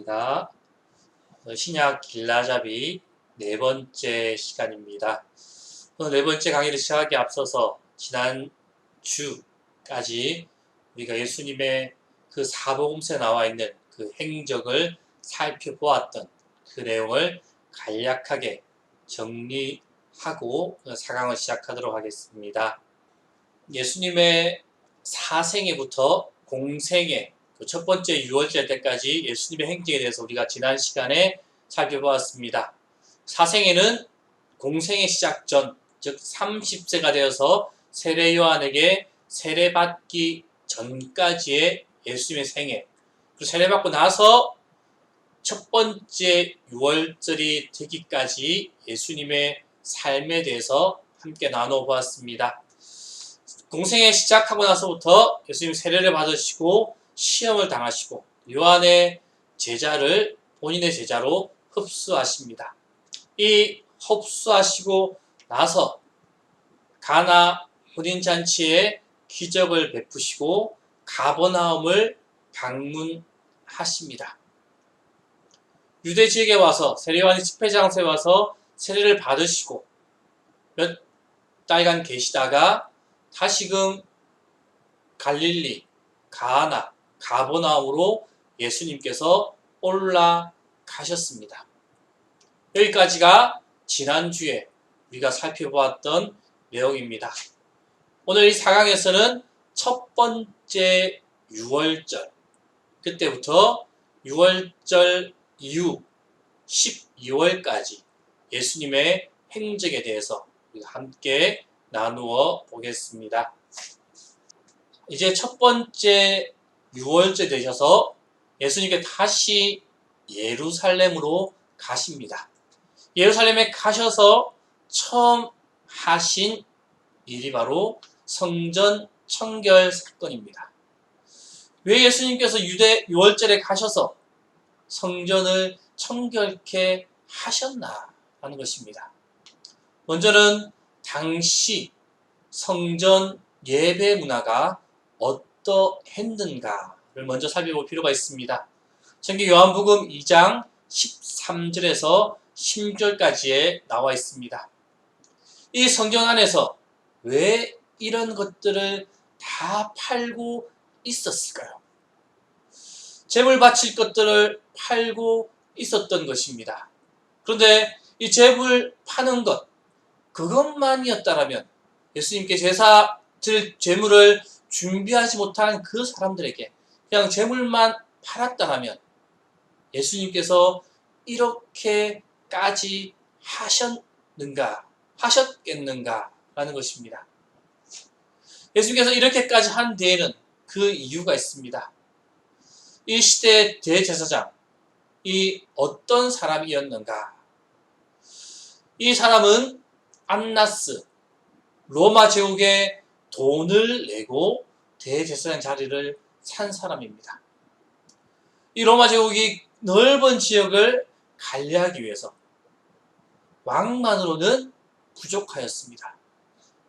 반갑습니다. 신약 길라잡이 네 번째 시간입니다. 오늘 네 번째 강의를 시작하기 앞서서 지난 주까지 우리가 예수님의 그 사복음서에 나와 있는 그 행적을 살펴보았던 그 내용을 간략하게 정리하고 4강을 시작하도록 하겠습니다. 예수님의 사생애부터 공생애, 첫 번째 유월절 때까지 예수님의 행적에 대해서 우리가 지난 시간에 살펴보았습니다. 사생애는 공생의 시작 전, 즉 30세가 되어서 세례 요한에게 세례받기 전까지의 예수님의 생애, 그리고 세례받고 나서 첫 번째 유월절이 되기까지 예수님의 삶에 대해서 함께 나눠보았습니다. 공생애 시작하고 나서부터 예수님 세례를 받으시고 시험을 당하시고 요한의 제자를 본인의 제자로 흡수하십니다. 이 흡수하시고 나서 가나 혼인잔치에 기적을 베푸시고 가버나움을 방문하십니다. 유대 지역에 와서 세례요한이 집회장소에 와서 세례를 받으시고 몇 달간 계시다가 다시금 갈릴리, 가나, 가버나움으로 예수님께서 올라가셨습니다. 여기까지가 지난주에 우리가 살펴보았던 내용입니다. 오늘 이 4강에서는 첫 번째 유월절, 그때부터 유월절 이후 12월까지 예수님의 행적에 대해서 우리가 함께 나누어 보겠습니다. 이제 첫 번째 유월절 되셔서 예수님께 다시 예루살렘으로 가십니다. 예루살렘에 가셔서 처음 하신 일이 바로 성전 청결 사건입니다. 왜 예수님께서 유월절에 가셔서 성전을 청결케 하셨나라는 것입니다. 먼저는 당시 성전 예배 문화가 어떠했는가를 먼저 살펴볼 필요가 있습니다. 성경 요한복음 2장 13절에서 16절까지에 나와 있습니다. 이 성전 안에서 왜 이런 것들을 다 팔고 있었을까요? 제물 바칠 것들을 팔고 있었던 것입니다. 그런데 이 제물 파는 것, 그것만이었다라면 예수님께 제사 드릴 제물을 준비하지 못한 그 사람들에게 그냥 제물만 팔았다라면 예수님께서 이렇게까지 하셨겠는가라는 것입니다. 예수님께서 이렇게까지 한 데에는 그 이유가 있습니다. 이 시대의 대제사장, 이 어떤 사람이었는가? 이 사람은 안나스, 로마 제국에 돈을 내고 대제사장 자리를 산 사람입니다. 이 로마 제국이 넓은 지역을 관리하기 위해서 왕만으로는 부족하였습니다.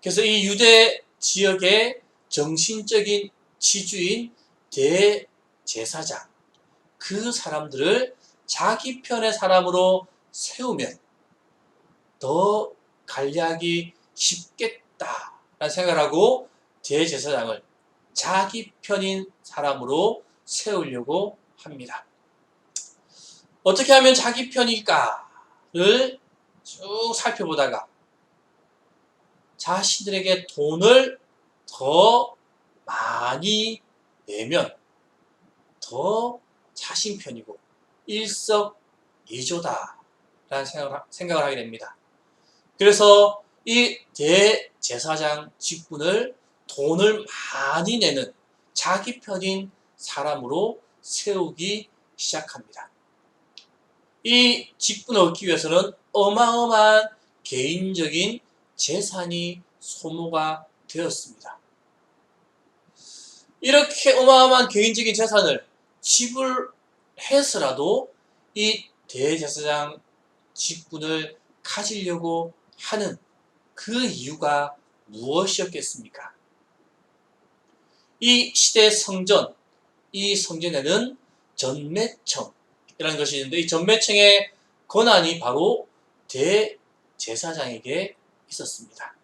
그래서 이 유대 지역의 정신적인 지주인 대제사장, 그 사람들을 자기 편의 사람으로 세우면 더 관리하기 쉽겠다라는 생각을 하고 대제사장을 자기 편인 사람으로 세우려고 합니다. 어떻게 하면 자기 편일까를 쭉 살펴보다가 자신들에게 돈을 더 많이 내면 더 자신 편이고 일석이조다라는 생각을 하게 됩니다. 그래서 이 대제사장 직분을 돈을 많이 내는 자기 편인 사람으로 세우기 시작합니다. 이 직분을 얻기 위해서는 어마어마한 개인적인 재산이 소모가 되었습니다. 이렇게 어마어마한 개인적인 재산을 지불해서라도 이 대제사장 직분을 가지려고 하는 그 이유가 무엇이었겠습니까? 이 시대의 성전, 이 성전에는 전매청, 것이 있는데 이 전매청의 권한이 바로 대제사장에게 있었습니다.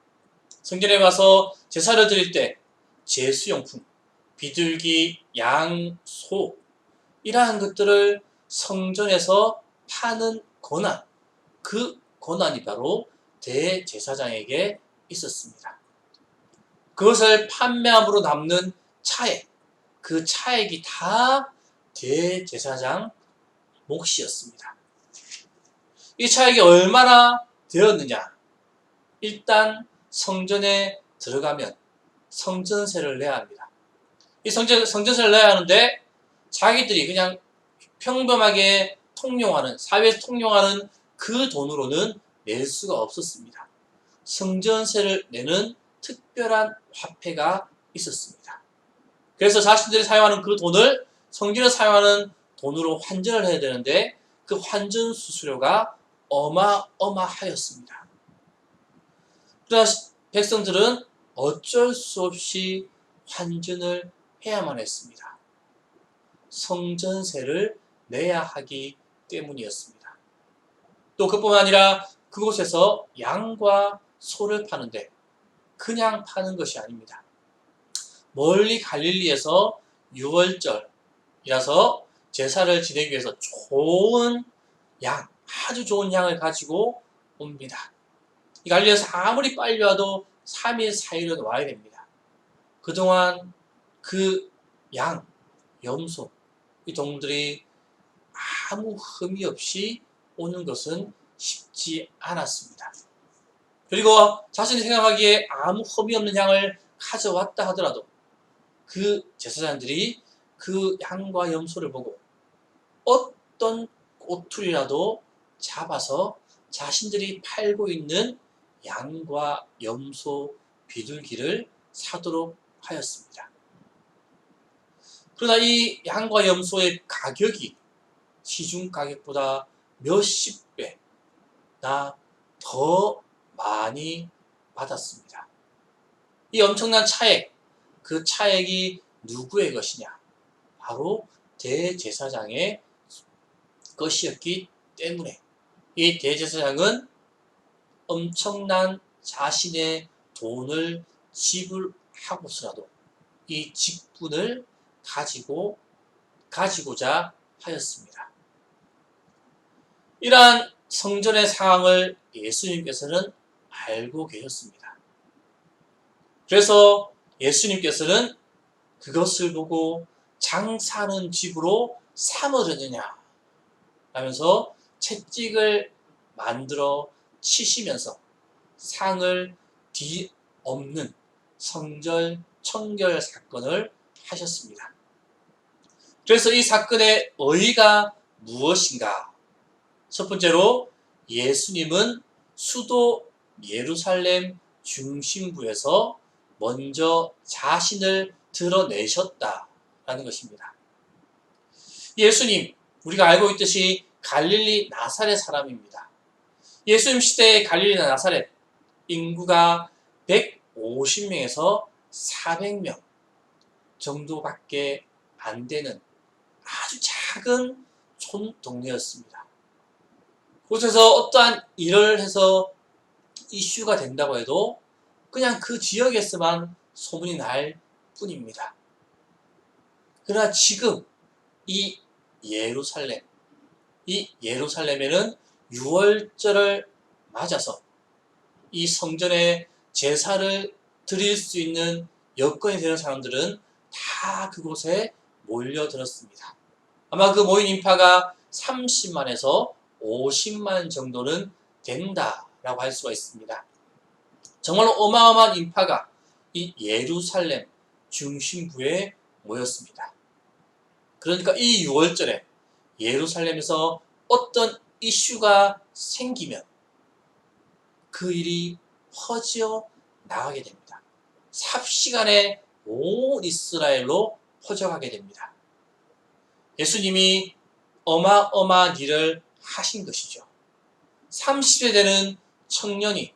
성전에 가서 제사를 드릴 때 제수용품, 비둘기, 양, 소 이러한 것들을 성전에서 파는 권한, 그 권한이 바로 대제사장에게 있었습니다. 그것을 판매함으로 남는 차액, 그 차액이 다 대제사장 몫이었습니다. 이 차액이 얼마나 되었느냐? 일단 성전에 들어가면 성전세를 내야 합니다. 이 성전세를 내야 하는데 자기들이 그냥 평범하게 통용하는, 사회에서 통용하는 그 돈으로는 낼 수가 없었습니다. 성전세를 내는 특별한 화폐가 있었습니다. 그래서 자신들이 사용하는 그 돈을 성전에 사용하는 돈으로 환전을 해야 되는데 그 환전 수수료가 어마어마하였습니다. 그러나 백성들은 어쩔 수 없이 환전을 해야만 했습니다. 성전세를 내야 하기 때문이었습니다. 또 그뿐만 아니라 그곳에서 양과 소를 파는데 그냥 파는 것이 아닙니다. 멀리 갈릴리에서 6월절이라서 제사를 지내기 위해서 좋은 양, 아주 좋은 양을 가지고 옵니다. 이 갈릴리에서 아무리 빨리 와도 3일, 4일은 와야 됩니다. 그동안 그 양, 염소, 이 동물들이 아무 흠이 없이 오는 것은 쉽지 않았습니다. 그리고 자신이 생각하기에 아무 흠이 없는 양을 가져왔다 하더라도 그 제사장들이 그 양과 염소를 보고 어떤 꼬투리라도 잡아서 자신들이 팔고 있는 양과 염소, 비둘기를 사도록 하였습니다. 그러나 이 양과 염소의 가격이 시중 가격보다 몇십 배나 더 많이 받았습니다. 이 엄청난 차액, 그 차액이 누구의 것이냐? 바로 대제사장의 것이었기 때문에 이 대제사장은 엄청난 자신의 돈을 지불하고서라도 이 직분을 가지고자 하였습니다. 이러한 성전의 상황을 예수님께서는 알고 계셨습니다. 그래서 예수님께서는 그것을 보고 장사하는 집으로 삼으려느냐 하면서 채찍을 만들어 치시면서 상을 뒤엎는 성전 청결 사건을 하셨습니다. 그래서 이 사건의 의의가 무엇인가? 첫 번째로 예수님은 수도 예루살렘 중심부에서 먼저 자신을 드러내셨다라는 것입니다. 예수님, 우리가 알고 있듯이 갈릴리 나사렛 사람입니다. 예수님 시대의 갈릴리 나사렛 인구가 150명에서 400명 정도밖에 안 되는 아주 작은 촌 동네였습니다. 그곳에서 어떠한 일을 해서 이슈가 된다고 해도 그냥 그 지역에서만 소문이 날 뿐입니다. 그러나 지금 이 예루살렘에는 6월절을 맞아서 이 성전에 제사를 드릴 수 있는 여건이 되는 사람들은 다 그곳에 몰려들었습니다. 아마 그 모인 인파가 30만에서 50만 정도는 된다라고 할 수가 있습니다. 정말로 어마어마한 인파가 이 예루살렘 중심부에 모였습니다. 그러니까 이 6월절에 예루살렘에서 어떤 이슈가 생기면 그 일이 퍼져 나가게 됩니다. 삽시간에 온 이스라엘로 퍼져가게 됩니다. 예수님이 어마어마한 일을 하신 것이죠. 30세 되는 청년이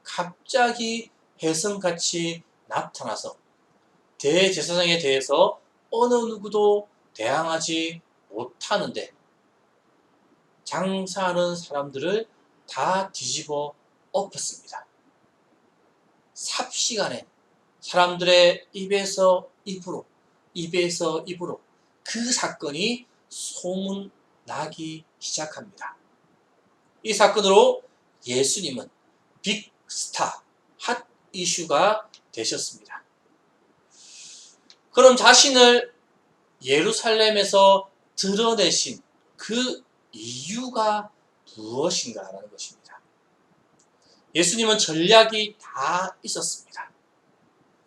갑자기 혜성같이 나타나서 대제사장에 대해서 어느 누구도 대항하지 못하는데 장사하는 사람들을 다 뒤집어 엎었습니다. 삽시간에 사람들의 입에서 입으로 그 사건이 소문나기 시작합니다. 이 사건으로 예수님은 빅스타, 핫 이슈가 되셨습니다. 그럼 자신을 예루살렘에서 드러내신 그 이유가 무엇인가라는 것입니다. 예수님은 전략이 다 있었습니다.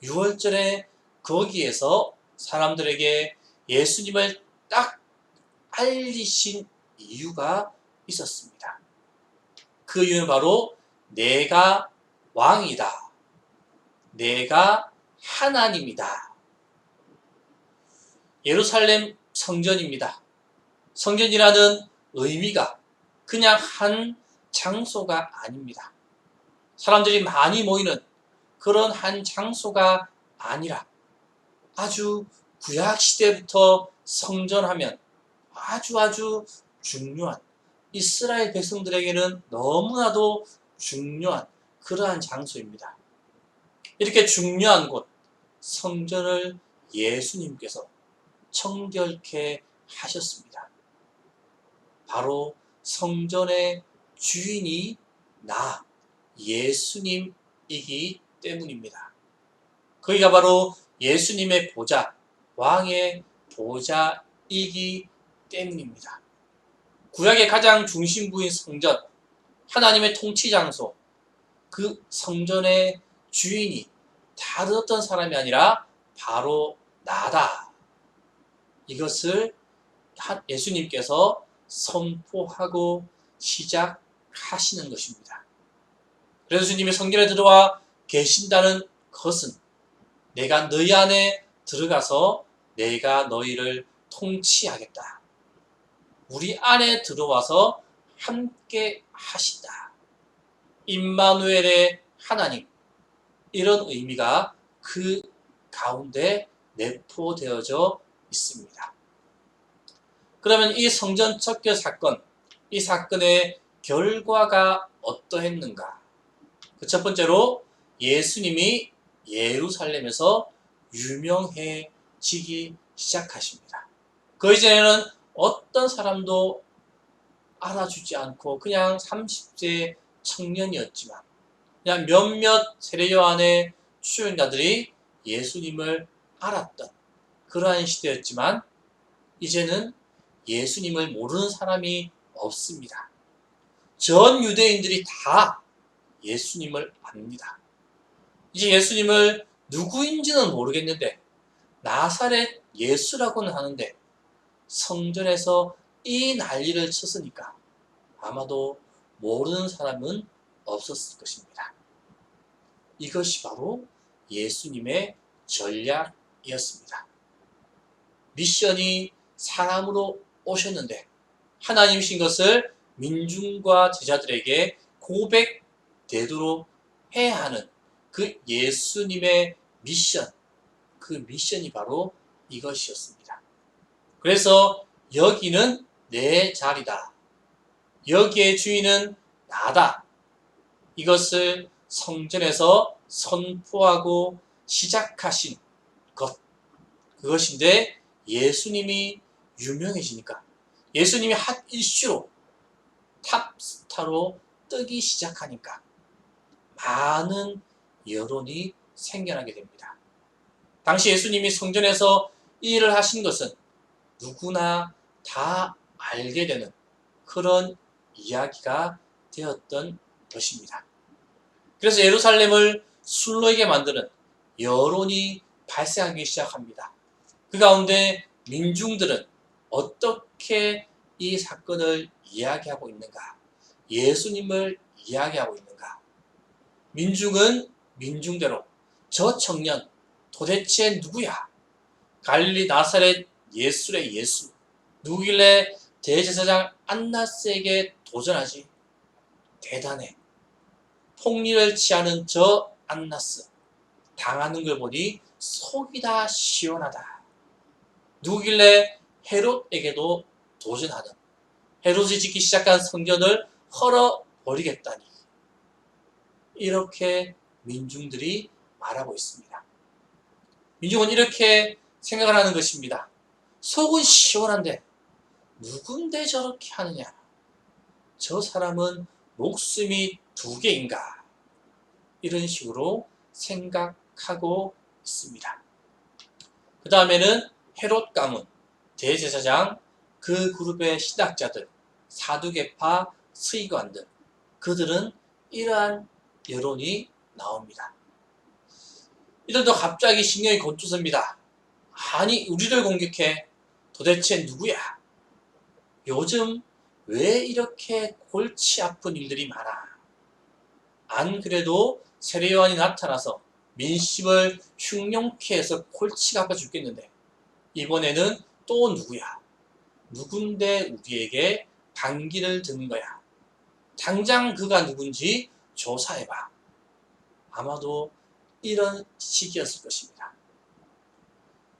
6월절에 거기에서 사람들에게 예수님을 딱 알리신 이유가 있었습니다. 그 이유는 바로 내가 왕이다. 내가 하나님이다. 예루살렘 성전입니다. 성전이라는 의미가 그냥 한 장소가 아닙니다. 사람들이 많이 모이는 그런 한 장소가 아니라 아주 구약시대부터 성전하면 아주 중요한, 이스라엘 백성들에게는 너무나도 중요한 그러한 장소입니다. 이렇게 중요한 곳, 성전을 예수님께서 청결케 하셨습니다. 바로 성전의 주인이 나, 예수님이기 때문입니다. 거기가 바로 예수님의 보좌, 왕의 보좌이기 때문입니다. 구약의 가장 중심부인 성전, 하나님의 통치 장소, 그 성전의 주인이 다른 어떤 사람이 아니라 바로 나다. 이것을 예수님께서 선포하고 시작하시는 것입니다. 그래서 주님이 성전에 들어와 계신다는 것은 내가 너희 안에 들어가서 내가 너희를 통치하겠다. 우리 안에 들어와서 함께 하신다. 임마누엘의 하나님, 이런 의미가 그 가운데 내포되어져 있습니다. 그러면 이 성전 척결 사건, 이 사건의 결과가 어떠했는가? 그 첫 번째로 예수님이 예루살렘에서 유명해지기 시작하십니다. 그 이전에는 어떤 사람도 알아주지 않고 그냥 30세 청년이었지만 그냥 몇몇 세례요한의 수요자들이 예수님을 알았던 그러한 시대였지만 이제는 예수님을 모르는 사람이 없습니다. 전 유대인들이 다 예수님을 압니다. 이제 예수님을 누구인지는 모르겠는데 나사렛 예수라고는 하는데 성전에서 이 난리를 쳤으니까 아마도 모르는 사람은 없었을 것입니다. 이것이 바로 예수님의 전략이었습니다. 미션이 사람으로 오셨는데 하나님이신 것을 민중과 제자들에게 고백되도록 해야 하는 그 예수님의 미션, 그 미션이 바로 이것이었습니다. 그래서 여기는 내 자리다. 여기의 주인은 나다. 이것을 성전에서 선포하고 시작하신 것, 그것인데 예수님이 유명해지니까 예수님이 핫 이슈로 탑스타로 뜨기 시작하니까 많은 여론이 생겨나게 됩니다. 당시 예수님이 성전에서 이 일을 하신 것은 누구나 다 알게 되는 그런 이야기가 되었던 것입니다. 그래서 예루살렘을 술로에게 만드는 여론이 발생하기 시작합니다. 그 가운데 민중들은 어떻게 이 사건을 이야기하고 있는가? 예수님을 이야기하고 있는가? 민중은 민중대로 저 청년 도대체 누구야? 갈릴리 나사렛 예수의 예수, 누구길래 대제사장 안나스에게 도전하지? 대단해. 폭리를 취하는 저 안나스, 당하는 걸 보니 속이 다 시원하다. 누구길래 헤롯에게도 도전하는 헤롯이 짓기 시작한 성전을 헐어버리겠다니. 이렇게 민중들이 말하고 있습니다. 민중은 이렇게 생각을 하는 것입니다. 속은 시원한데 누군데 저렇게 하느냐? 저 사람은 목숨이 2개인가? 이런 식으로 생각하고 있습니다. 그 다음에는 헤롯 가문, 대제사장, 그 그룹의 신학자들, 사두개파, 서기관들, 그들은 이러한 여론이 나옵니다. 이들도 갑자기 신경이 곤두섭니다. 아니, 우리를 공격해. 도대체 누구야? 요즘 왜 이렇게 골치 아픈 일들이 많아? 안 그래도 세례요한이 나타나서 민심을 흉흉케 해서 골치가 아파 죽겠는데 이번에는 또 누구야? 누군데 우리에게 반기를 드는 거야? 당장 그가 누군지 조사해봐. 아마도 이런 시기였을 것입니다.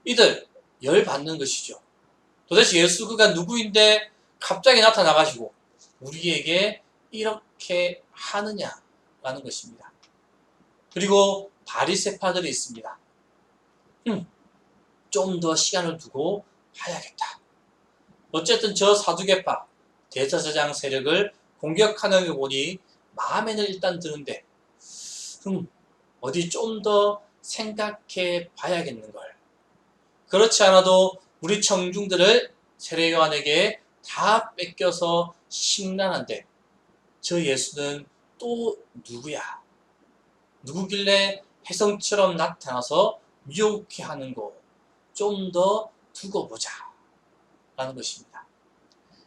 이들 열받는 것이죠. 도대체 예수 그가 누구인데 갑자기 나타나가지고 우리에게 이렇게 하느냐라는 것입니다. 그리고 바리새파들이 있습니다. 좀 더 시간을 두고 봐야겠다. 어쨌든 저 사두개파 대제사장 세력을 공격하는 거 보니 마음에는 일단 드는데 어디 좀 더 생각해 봐야겠는걸. 그렇지 않아도 우리 청중들을 세례요한에게 다 뺏겨서 심란한데 저 예수는 또 누구야? 누구길래 혜성처럼 나타나서 유혹해 하는 거 좀 더 두고 보자 라는 것입니다.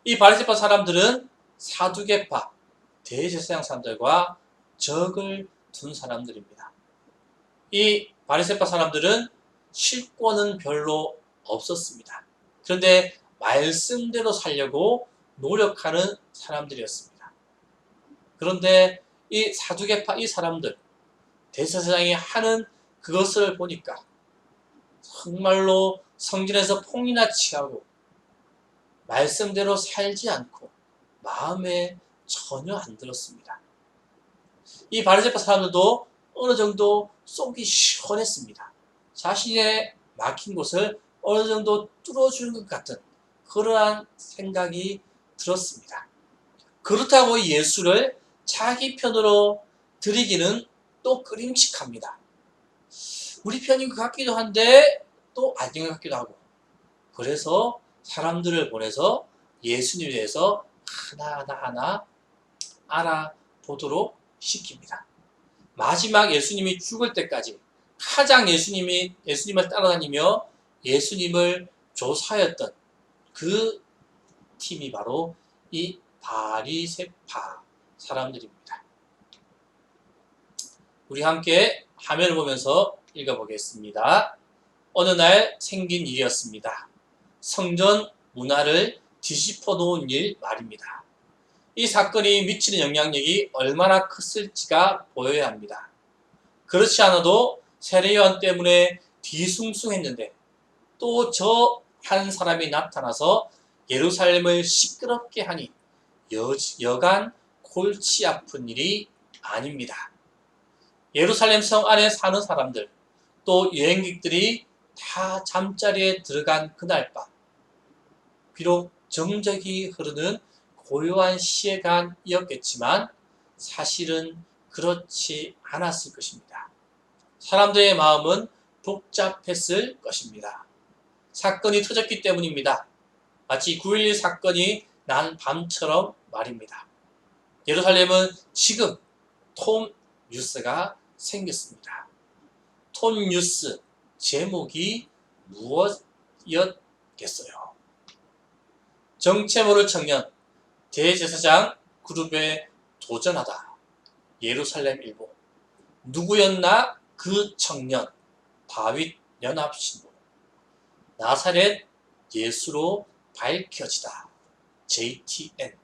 이 바리새파 사람들은 사두개파 대제사장 사람들과 적을 둔 사람들입니다. 이 바리새파 사람들은 실권은 별로 없었습니다. 그런데 말씀대로 살려고 노력하는 사람들이었습니다. 그런데 이 사두개파 이 사람들, 대제사장이 하는 그것을 보니까 정말로 성전에서 퐁이나 취하고 말씀대로 살지 않고 마음에 전혀 안 들었습니다. 이 바리새파 사람들도 어느 정도 속이 시원했습니다. 자신의 막힌 곳을 어느 정도 뚫어주는 것 같은 그러한 생각이 들었습니다. 그렇다고 예수를 자기 편으로 들이기는 또 끄림칙합니다. 우리 편인 것 같기도 한데 또 아닌 것 같기도 하고, 그래서 사람들을 보내서 예수님에 대해서 하나하나 알아보도록 시킵니다. 마지막 예수님이 죽을 때까지 가장 예수님을 따라다니며 예수님을 조사하였던 그 팀이 바로 이 바리새파 사람들입니다. 우리 함께 화면을 보면서 읽어보겠습니다. 어느 날 생긴 일이었습니다. 성전 문화를 뒤집어 놓은 일 말입니다. 이 사건이 미치는 영향력이 얼마나 컸을지가 보여야 합니다. 그렇지 않아도 세례요한 때문에 뒤숭숭했는데 또 저 한 사람이 나타나서 예루살렘을 시끄럽게 하니 여간 골치 아픈 일이 아닙니다. 예루살렘 성 안에 사는 사람들, 또 여행객들이 다 잠자리에 들어간 그날 밤, 비록 정적이 흐르는 고요한 시간이었겠지만 사실은 그렇지 않았을 것입니다. 사람들의 마음은 복잡했을 것입니다. 사건이 터졌기 때문입니다. 마치 9.11 사건이 난 밤처럼 말입니다. 예루살렘은 지금 톰 뉴스가 생겼습니다. 톰 뉴스 제목이 무엇이었겠어요? 정체 모를 청년, 대제사장 그룹에 도전하다. 예루살렘 일보. 누구였나 그 청년? 다윗 연합신보. 나사렛 예수로 밝혀지다. JTN.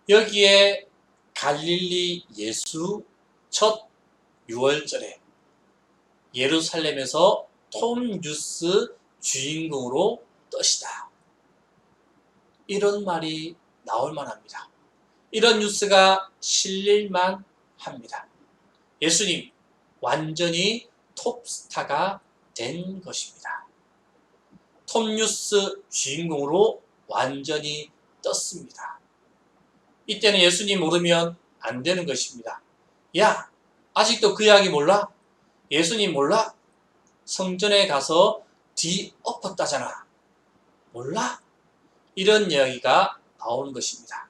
여기에 갈릴리 예수 첫 6월절에 예루살렘에서 톰 뉴스 주인공으로 떠시다. 이런 말이 나올 만합니다. 이런 뉴스가 실릴만 합니다. 예수님 완전히 톱스타가 된 것입니다. 톱뉴스 주인공으로 완전히 떴습니다. 이때는 예수님 모르면 안 되는 것입니다. 야, 아직도 그 이야기 몰라? 예수님 몰라? 성전에 가서 뒤 엎었다잖아. 몰라? 이런 이야기가 나오는 것입니다.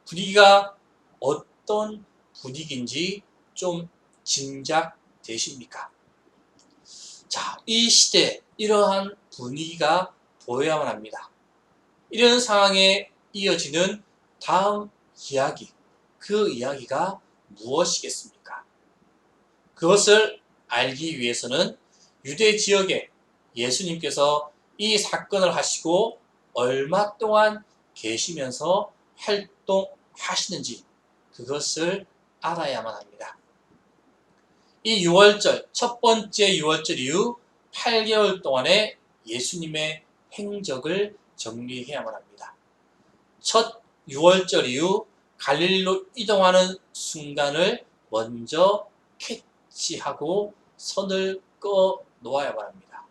분위기가 어떤 분위기인지 좀 짐작되십니까? 자, 이 시대에 이러한 분위기가 보여야만 합니다. 이런 상황에 이어지는 다음 이야기, 그 이야기가 무엇이겠습니까? 그것을 알기 위해서는 유대 지역에 예수님께서 이 사건을 하시고 얼마 동안 계시면서 활동하시는지 그것을 알아야만 합니다. 이 6월절, 첫 번째 6월절 이후 8개월 동안의 예수님의 행적을 정리해야만 합니다. 첫 6월절 이후 갈릴리로 이동하는 순간을 먼저 캐치하고 선을 꺼 놓아야만 합니다.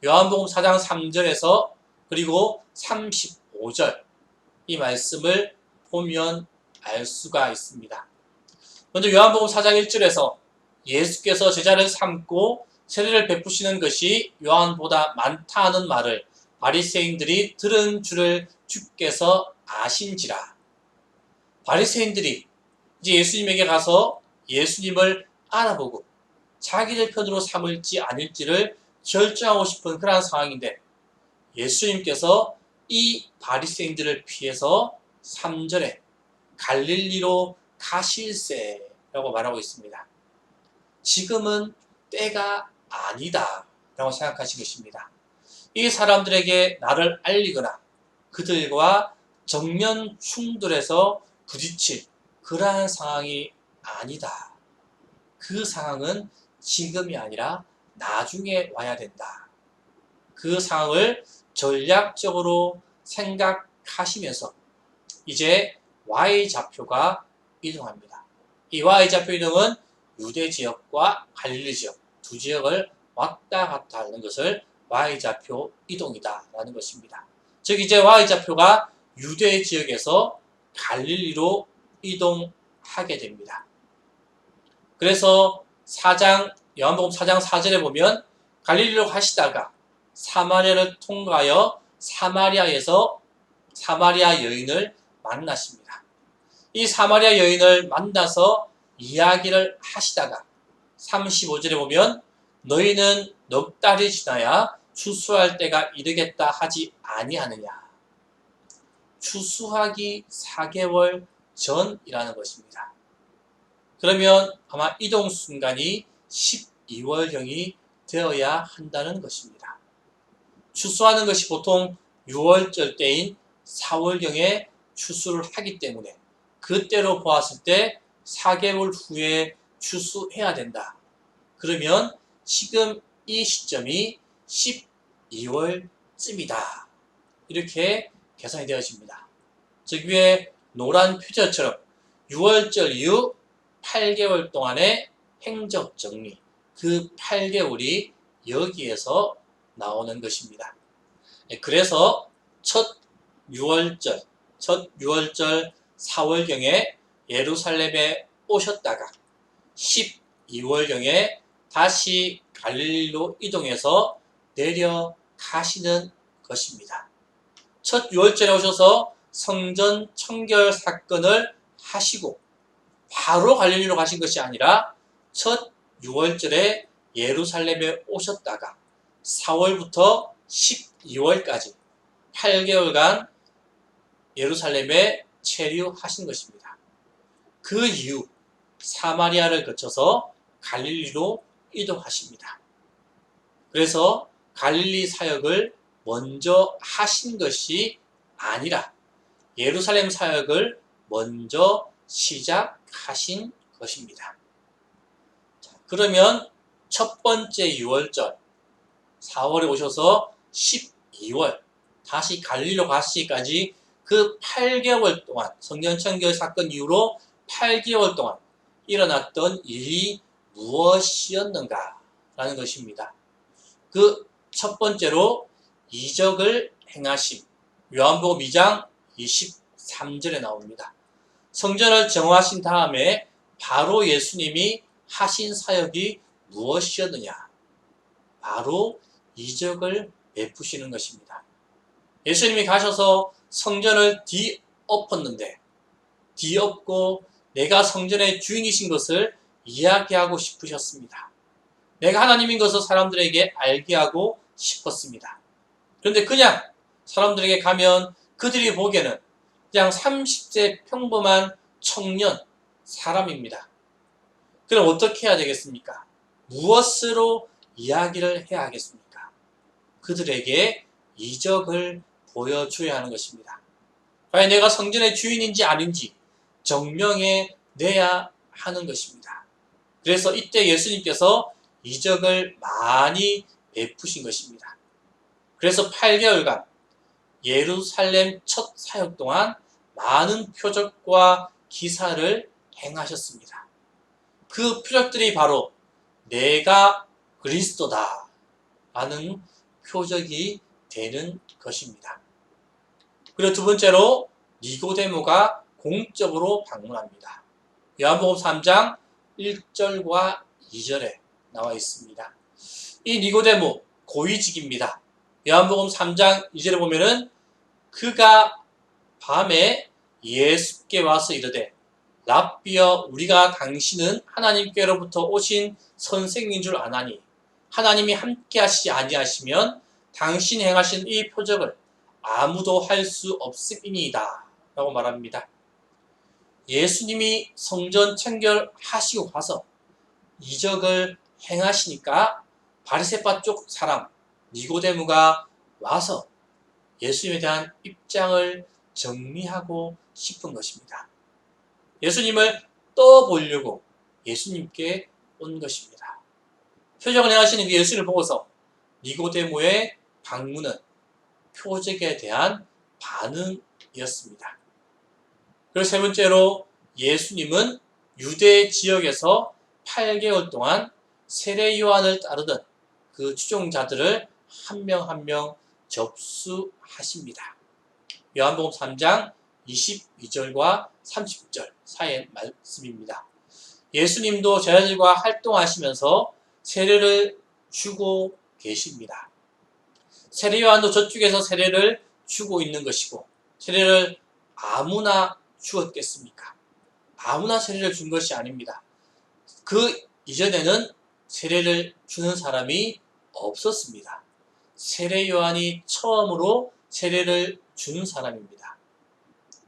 요한복음 4장 3절에서 그리고 35절 이 말씀을 보면 알 수가 있습니다. 먼저 요한복음 4장 1절에서 예수께서 제자를 삼고 세례를 베푸시는 것이 요한보다 많다 하는 말을 바리새인들이 들은 줄을 주께서 아신지라. 바리새인들이 이제 예수님에게 가서 예수님을 알아보고 자기들 편으로 삼을지 아닐지를 결정하고 싶은 그런 상황인데 예수님께서 이 바리새인들을 피해서 3절에 갈릴리로 가실세라고 말하고 있습니다. 지금은 때가 아니다 라고 생각하신 것입니다. 이 사람들에게 나를 알리거나 그들과 정면 충돌해서 부딪힐 그러한 상황이 아니다. 그 상황은 지금이 아니라 나중에 와야 된다. 그 상황을 전략적으로 생각하시면서 이제 Y좌표가 이동합니다. 이 Y좌표 이동은 유대 지역과 갈릴리 지역 두 지역을 왔다 갔다 하는 것을 Y좌표 이동이다 라는 것입니다. 즉 이제 Y좌표가 유대 지역에서 갈릴리로 이동하게 됩니다. 그래서 요한복음 4장 4절에 보면 갈릴리로 가시다가 사마리아를 통과하여 사마리아에서 사마리아 여인을 만나십니다. 이 사마리아 여인을 만나서 이야기를 하시다가 35절에 보면 너희는 넉 달이 지나야 추수할 때가 이르겠다 하지 아니하느냐. 추수하기 4개월 전이라는 것입니다. 그러면 아마 이동 순간이 12월경이 되어야 한다는 것입니다. 추수하는 것이 보통 6월절 때인 4월경에 추수를 하기 때문에 그때로 보았을 때 4개월 후에 추수해야 된다. 그러면 지금 이 시점이 12월쯤이다. 이렇게 계산이 되어집니다. 즉 위에 노란 표절처럼 6월절 이후 8개월 동안의 행적 정리, 그 8개월이 여기에서 나오는 것입니다. 그래서 첫 6월절 4월경에 예루살렘에 오셨다가 12월경에 다시 갈릴리로 이동해서 내려가시는 것입니다. 첫 6월절에 오셔서 성전 청결 사건을 하시고 바로 갈릴리로 가신 것이 아니라 첫 6월절에 예루살렘에 오셨다가 4월부터 12월까지 8개월간 예루살렘에 체류하신 것입니다. 그 이후 사마리아를 거쳐서 갈릴리로 이동하십니다. 그래서 갈릴리 사역을 먼저 하신 것이 아니라 예루살렘 사역을 먼저 시작하신 것입니다. 자, 그러면 첫 번째 6월절 4월에 오셔서 12월 다시 갈릴리로 가시기까지 그 8개월 동안 성전 청결 사건 이후로 8개월 동안 일어났던 일이 무엇이었는가 라는 것입니다. 그 첫 번째로 이적을 행하심. 요한복음 2장 23절에 나옵니다. 성전을 정화하신 다음에 바로 예수님이 하신 사역이 무엇이었느냐? 바로 이적을 베푸시는 것입니다. 예수님이 가셔서 성전을 뒤엎었는데, 뒤엎고 내가 성전의 주인이신 것을 이야기하고 싶으셨습니다. 내가 하나님인 것을 사람들에게 알게 하고 싶었습니다. 그런데 그냥 사람들에게 가면 그들이 보기에는 그냥 30세 평범한 청년 사람입니다. 그럼 어떻게 해야 되겠습니까? 무엇으로 이야기를 해야 하겠습니까? 그들에게 이적을 보여줘야 하는 것입니다. 과연 내가 성전의 주인인지 아닌지 증명해 내야 하는 것입니다. 그래서 이때 예수님께서 이적을 많이 베푸신 것입니다. 그래서 8개월간 예루살렘 첫 사역 동안 많은 표적과 기사를 행하셨습니다. 그 표적들이 바로 내가 그리스도다 라는 표적이 되는 것입니다. 그리고 두 번째로 니고데모가 공적으로 방문합니다. 요한복음 3장 1절과 2절에 나와 있습니다. 이 니고데모 고위직입니다. 요한복음 3장 2절에 보면은 그가 밤에 예수께 와서 이르되 랍비여 우리가 당신은 하나님께로부터 오신 선생인 줄 아나니 하나님이 함께 하시지 아니하시면 당신 행하신 이 표적을 아무도 할 수 없음이니이다 라고 말합니다. 예수님이 성전 청결하시고 가서 이적을 행하시니까 바리새파 쪽 사람 니고데모가 와서 예수님에 대한 입장을 정리하고 싶은 것입니다. 예수님을 떠보려고 예수님께 온 것입니다. 표적을 행하시는 그 예수를 보고서 니고데모의 방문은 표적에 대한 반응이었습니다. 그리고 세 번째로 예수님은 유대 지역에서 8개월 동안 세례 요한을 따르던 그 추종자들을 한 명 한 명 접수하십니다. 요한복음 3장 22절과 30절 사이의 말씀입니다. 예수님도 제자들과 활동하시면서 세례를 주고 계십니다. 세례 요한도 저쪽에서 세례를 주고 있는 것이고 세례를 아무나 주었겠습니까? 아무나 세례를 준 것이 아닙니다. 그 이전에는 세례를 주는 사람이 없었습니다. 세례 요한이 처음으로 세례를 주는 사람입니다.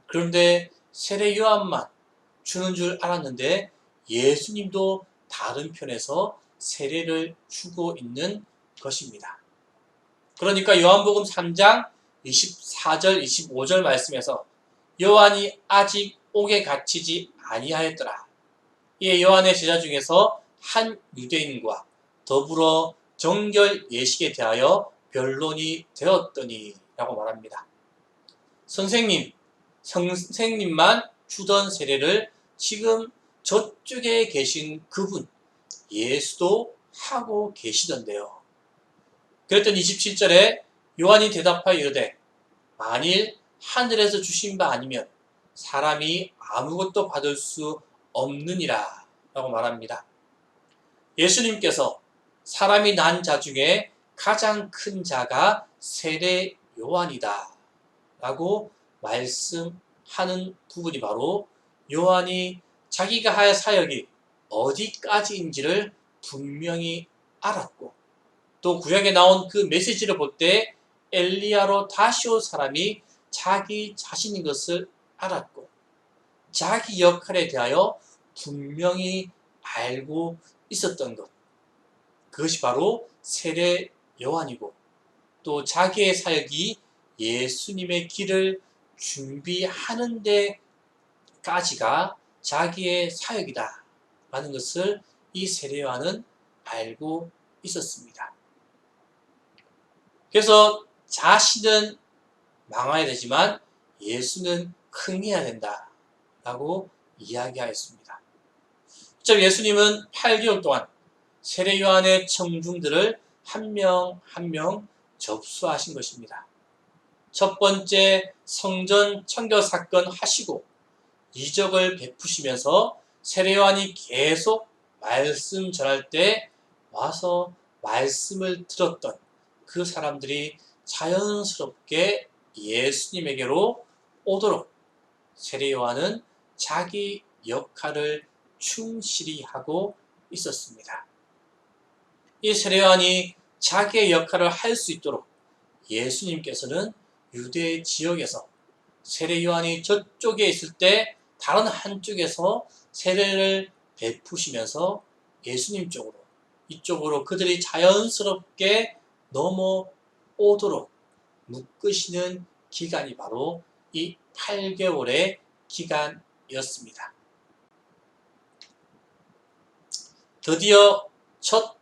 그런데 세례 요한만 주는 줄 알았는데 예수님도 다른 편에서 세례를 주고 있는 것입니다. 그러니까 요한복음 3장 24절 25절 말씀에서 요한이 아직 옥에 갇히지 아니하였더라. 이에 요한의 제자 중에서 한 유대인과 더불어 정결 예식에 대하여 변론이 되었더니 라고 말합니다. 선생님만 주던 세례를 지금 저쪽에 계신 그분 예수도 하고 계시던데요. 그랬더니 27절에 요한이 대답하여 이르되 만일 하늘에서 주신 바 아니면 사람이 아무것도 받을 수 없느니라 라고 말합니다. 예수님께서 사람이 난 자 중에 가장 큰 자가 세례 요한이다 라고 말씀하는 부분이 바로 요한이 자기가 할 사역이 어디까지인지를 분명히 알았고 또 구약에 나온 그 메시지를 볼 때 엘리야로 다시 올 사람이 자기 자신인 것을 알았고 자기 역할에 대하여 분명히 알고 있었던 것. 그것이 바로 세례 요한이고 또 자기의 사역이 예수님의 길을 준비하는 데까지가 자기의 사역이다 라는 것을 이 세례 요한은 알고 있었습니다. 그래서 자신은 망해야 되지만 예수는 흥해야 된다 라고 이야기하였습니다. 예수님은 8개월 동안 세례 요한의 청중들을 한 명 한 명 접수하신 것입니다. 첫 번째 성전 청결 사건 하시고 이적을 베푸시면서 세례 요한이 계속 말씀 전할 때 와서 말씀을 들었던 그 사람들이 자연스럽게 예수님에게로 오도록 세례 요한은 자기 역할을 충실히 하고 있었습니다. 이 세례 요한이 자기의 역할을 할 수 있도록 예수님께서는 유대 지역에서 세례 요한이 저쪽에 있을 때 다른 한쪽에서 세례를 베푸시면서 예수님 쪽으로 이쪽으로 그들이 자연스럽게 넘어오도록 묶으시는 기간이 바로 이 8개월의 기간이었습니다. 드디어 첫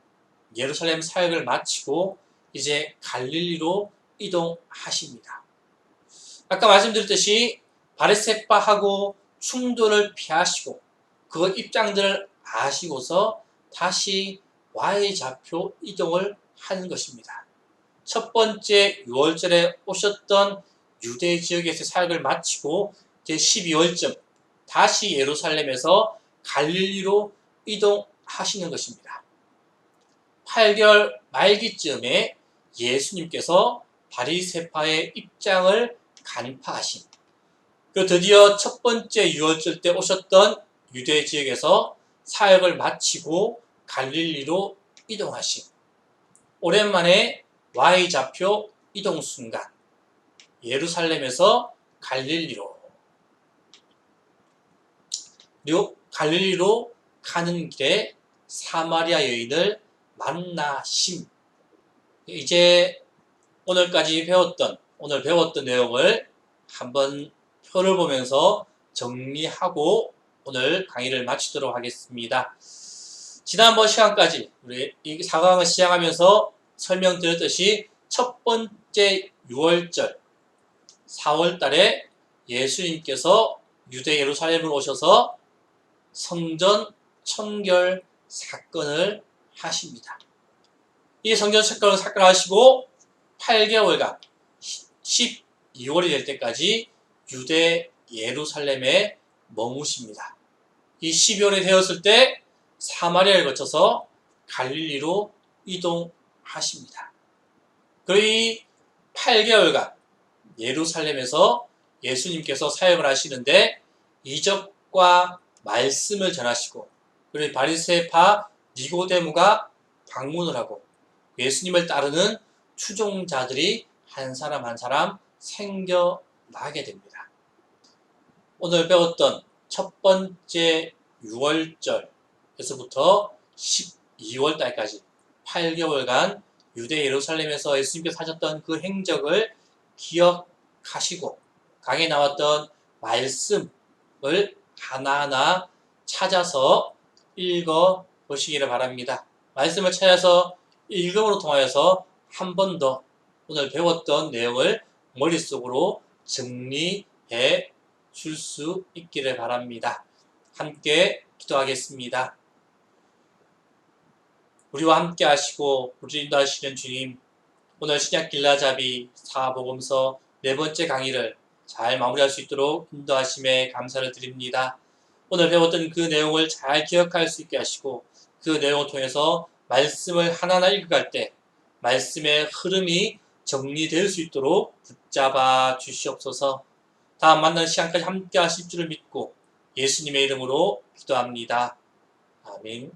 예루살렘 사역을 마치고 이제 갈릴리로 이동하십니다. 아까 말씀드렸듯이 바리새파하고 충돌을 피하시고 그 입장들을 아시고서 다시 Y좌표 이동을 하는 것입니다. 첫 번째 6월절에 오셨던 유대 지역에서 사역을 마치고 이제 12월쯤 다시 예루살렘에서 갈릴리로 이동하시는 것입니다. 8개월 말기쯤에 예수님께서 바리새파의 입장을 간파하신, 그리고 드디어 첫 번째 6월절 때 오셨던 유대 지역에서 사역을 마치고 갈릴리로 이동하신, 오랜만에 Y좌표 이동 순간 예루살렘에서 갈릴리로, 그리고 갈릴리로 가는 길에 사마리아 여인을 만나심. 이제 오늘 배웠던 내용을 한번 표를 보면서 정리하고 오늘 강의를 마치도록 하겠습니다. 지난번 시간까지 우리 이 4강을 시작하면서 설명드렸듯이 첫 번째 6월절 4월달에 예수님께서 유대 예루살렘을 오셔서 성전 청결 사건을 하십니다. 이 성전 청결 사건을 하시고 8개월간 12월이 될 때까지 유대 예루살렘에 머무십니다. 이 12월이 되었을 때 사마리아를 거쳐서 갈릴리로 이동하십니다. 그리고 이 8개월간 예루살렘에서 예수님께서 사역을 하시는데 이적과 말씀을 전하시고, 그리고 바리새파 니고데모가 방문을 하고 예수님을 따르는 추종자들이 한 사람 한 사람 생겨나게 됩니다. 오늘 배웠던 첫 번째 6월절에서부터 12월달까지 8개월간 유대 예루살렘에서 예수님께서 하셨던 그 행적을 기억하시고 강에 나왔던 말씀을 하나하나 찾아서 읽어 보시기를 바랍니다. 말씀을 찾아서 읽음으로 통하여서 한 번 더 오늘 배웠던 내용을 머릿속으로 정리해 줄 수 있기를 바랍니다. 함께 기도하겠습니다. 우리와 함께 하시고 우리 인도하시는 주님, 오늘 신약 길라잡이 사복음서 4번째 강의를 잘 마무리할 수 있도록 인도하심에 감사를 드립니다. 오늘 배웠던 그 내용을 잘 기억할 수 있게 하시고 그 내용을 통해서 말씀을 하나하나 읽어갈 때 말씀의 흐름이 정리될 수 있도록 붙잡아 주시옵소서. 다음 만나는 시간까지 함께 하실 줄을 믿고 예수님의 이름으로 기도합니다. 아멘.